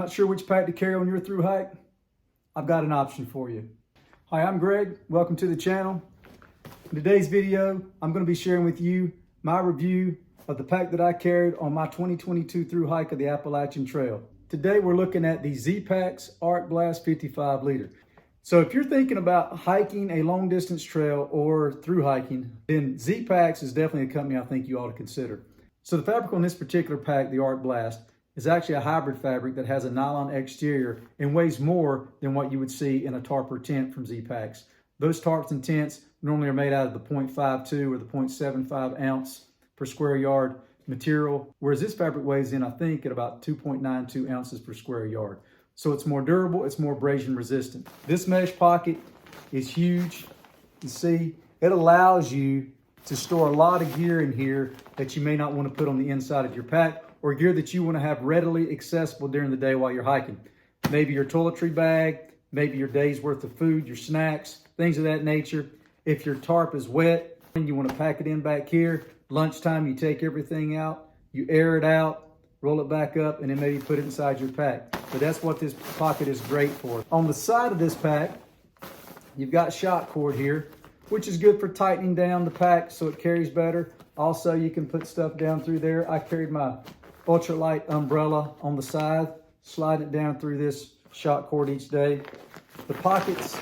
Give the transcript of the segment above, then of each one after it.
Not sure which pack to carry on your through hike? I've got an option for you. Hi, I'm Greg. Welcome to the channel. In today's video, I'm going to be sharing with you my review of the pack that I carried on my 2022 through hike of the Appalachian Trail. Today, we're looking at the Zpacks Arc Blast 55 liter. So if you're thinking about hiking a long distance trail or through hiking, then Zpacks is definitely a company I think you ought to consider. So the fabric on this particular pack, the Arc Blast, is actually a hybrid fabric that has a nylon exterior and weighs more than what you would see in a tarp or tent from Zpacks. Those tarps and tents normally are made out of the 0.52 or the 0.75 ounce per square yard material, whereas this fabric weighs in, I think, at about 2.92 ounces per square yard. So it's more durable, it's more abrasion resistant. This mesh pocket is huge. You see, it allows you to store a lot of gear in here that you may not want to put on the inside of your pack, or gear that you want to have readily accessible during the day while you're hiking. Maybe your toiletry bag, maybe your day's worth of food, your snacks, things of that nature. If your tarp is wet and you want to pack it in back here, lunchtime you take everything out, you air it out, roll it back up, and then maybe put it inside your pack. But that's what this pocket is great for. On the side of this pack, you've got shock cord here, which is good for tightening down the pack so it carries better. Also, you can put stuff down through there. I carried my ultralight umbrella on the side, slide it down through this shock cord each day. The pockets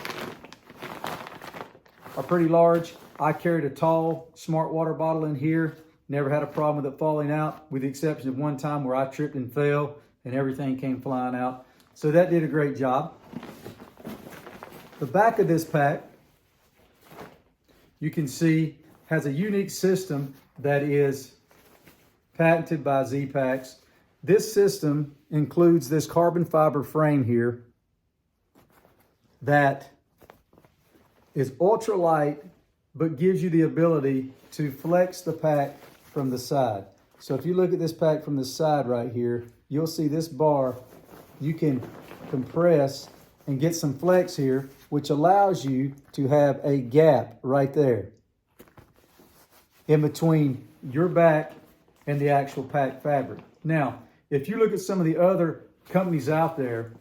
are pretty large. I carried a tall smart water bottle in here. Never had a problem with it falling out, with the exception of one time where I tripped and fell and everything came flying out. So that did a great job. The back of this pack, you can see, has a unique system that is patented by Zpacks. This system includes this carbon fiber frame here that is ultralight, but gives you the ability to flex the pack from the side. So if you look at this pack from the side right here, you'll see this bar you can compress and get some flex here, which allows you to have a gap right there in between your back and the actual pack fabric. Now, if you look at some of the other companies out there,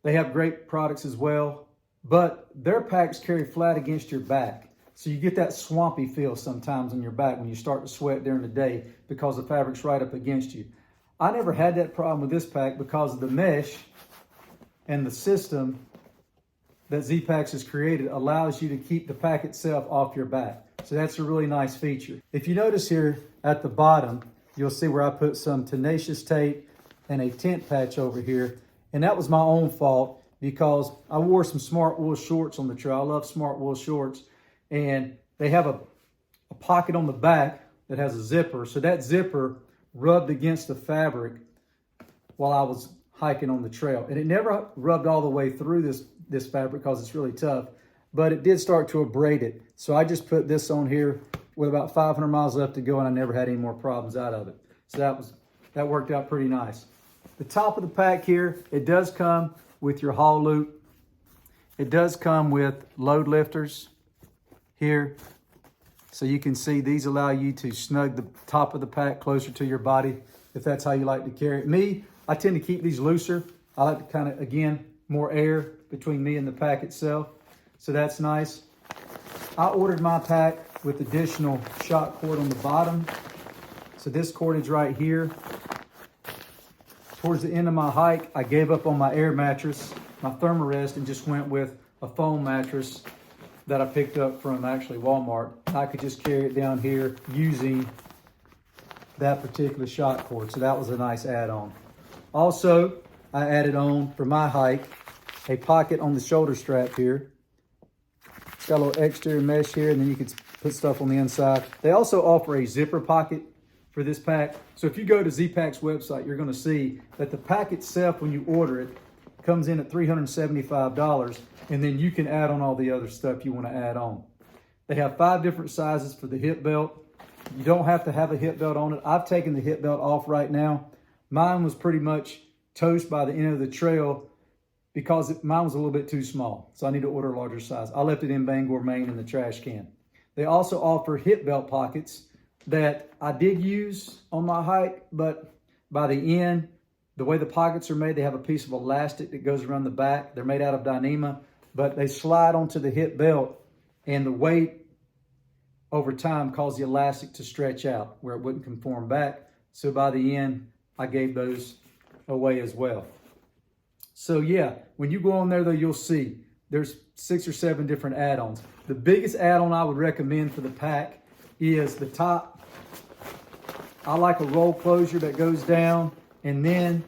they have great products as well, but their packs carry flat against your back. So you get that swampy feel sometimes on your back when you start to sweat during the day because the fabric's right up against you. I never had that problem with this pack because of the mesh and the system that Zpacks has created allows you to keep the pack itself off your back. So that's a really nice feature. If you notice here at the bottom, you'll see where I put some tenacious tape and a tent patch over here. And that was my own fault because I wore some smart wool shorts on the trail. I love smart wool shorts. And they have a pocket on the back that has a zipper. So that zipper rubbed against the fabric while I was hiking on the trail. And it never rubbed all the way through this fabric because it's really tough, but it did start to abrade it. So I just put this on here with about 500 miles left to go, and I never had any more problems out of it. So that worked out pretty nice. The top of the pack here, it does come with your haul loop. It does come with load lifters here. So you can see these allow you to snug the top of the pack closer to your body if that's how you like to carry it. Me, I tend to keep these looser. I like to kind of, again, more air between me and the pack itself. So that's nice. I ordered my pack with additional shock cord on the bottom. So this cordage right here. Towards the end of my hike, I gave up on my air mattress, my Thermarest, and just went with a foam mattress that I picked up from actually Walmart. I could just carry it down here using that particular shock cord. So that was a nice add-on. Also, I added on for my hike a pocket on the shoulder strap here. It's got a little exterior mesh here, and then you can put stuff on the inside. They also offer a zipper pocket for this pack. So if you go to Zpacks website, you're gonna see that the pack itself, when you order it, comes in at $375, and then you can add on all the other stuff you wanna add on. They have 5 different sizes for the hip belt. You don't have to have a hip belt on it. I've taken the hip belt off right now. Mine was pretty much toast by the end of the trail because mine was a little bit too small. So I need to order a larger size. I left it in Bangor, Maine in the trash can. They also offer hip belt pockets that I did use on my hike, but by the end, The way the pockets are made, they have a piece of elastic that goes around the back. They're made out of Dyneema, but they slide onto the hip belt, and the weight over time caused the elastic to stretch out where it wouldn't conform back. So by the end, I gave those away as well. So yeah, when you go on there though, you'll see there's 6 or 7 different add-ons. The biggest add-on I would recommend for the pack is the top. I like a roll closure that goes down, and then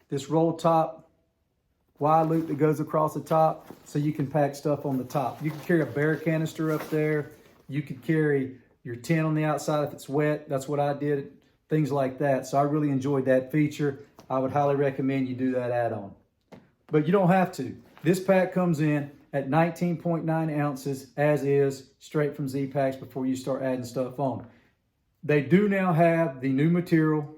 this roll top wide loop that goes across the top, so you can pack stuff on the top. You can carry a bear canister up there. You could carry your tent on the outside if it's wet. That's what I did, things like that. So I really enjoyed that feature. I would highly recommend you do that add-on. But you don't have to. This pack comes in at 19.9 ounces as is, straight from Zpacks before you start adding stuff on. They do now have the new material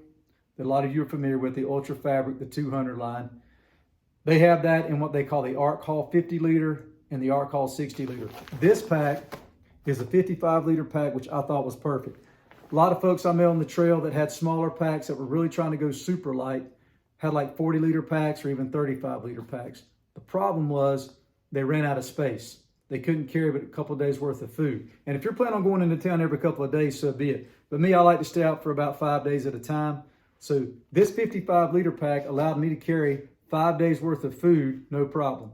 that a lot of you are familiar with, the Ultra Fabric, the 200 line. They have that in what they call the Arc Haul 50 liter and the Arc Haul 60 liter. This pack is a 55 liter pack, which I thought was perfect. A lot of folks I met on the trail that had smaller packs that were really trying to go super light had like 40 liter packs or even 35 liter packs. The problem was they ran out of space. They couldn't carry but a couple of days worth of food. And if you're planning on going into town every couple of days, so be it. But me, I like to stay out for about 5 days at a time. So this 55 liter pack allowed me to carry 5 days worth of food, no problem.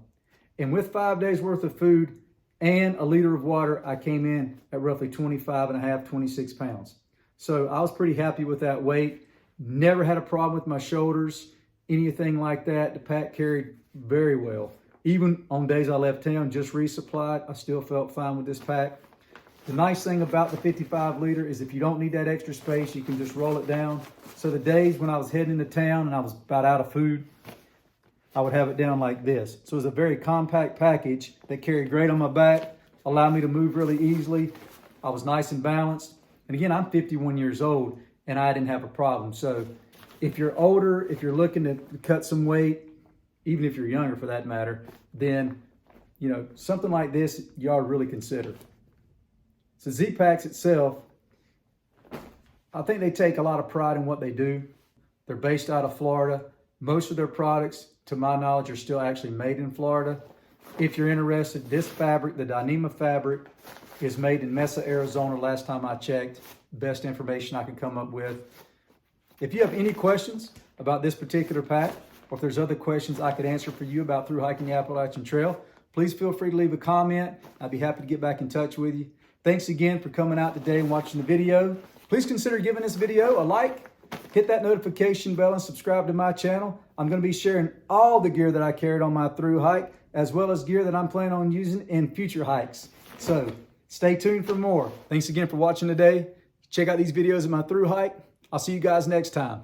And with 5 days worth of food and a liter of water, I came in at roughly 25 and a half, 26 pounds. So I was pretty happy with that weight. Never had a problem with my shoulders, anything like that. The pack carried very well. Even on days I left town, just resupplied, I still felt fine with this pack. The nice thing about the 55 liter is if you don't need that extra space, you can just roll it down. So the days when I was heading into town and I was about out of food, I would have it down like this. So it was a very compact package that carried great on my back, allowed me to move really easily. I was nice and balanced. And again, I'm 51 years old and I didn't have a problem. So if you're older, if you're looking to cut some weight, even if you're younger for that matter, then, you know, something like this, you ought to really consider. So Zpacks itself, I think they take a lot of pride in what they do. They're based out of Florida. Most of their products, to my knowledge, are still actually made in Florida. If you're interested, this fabric, the Dyneema fabric, is made in Mesa, Arizona, last time I checked. Best information I could come up with. If you have any questions about this particular pack, or if there's other questions I could answer for you about through hiking the Appalachian Trail, please feel free to leave a comment. I'd be happy to get back in touch with you. Thanks again for coming out today and watching the video. Please consider giving this video a like, hit that notification bell, and subscribe to my channel. I'm going to be sharing all the gear that I carried on my through hike, as well as gear that I'm planning on using in future hikes. So stay tuned for more. Thanks again for watching today. Check out these videos of my through hike. I'll see you guys next time.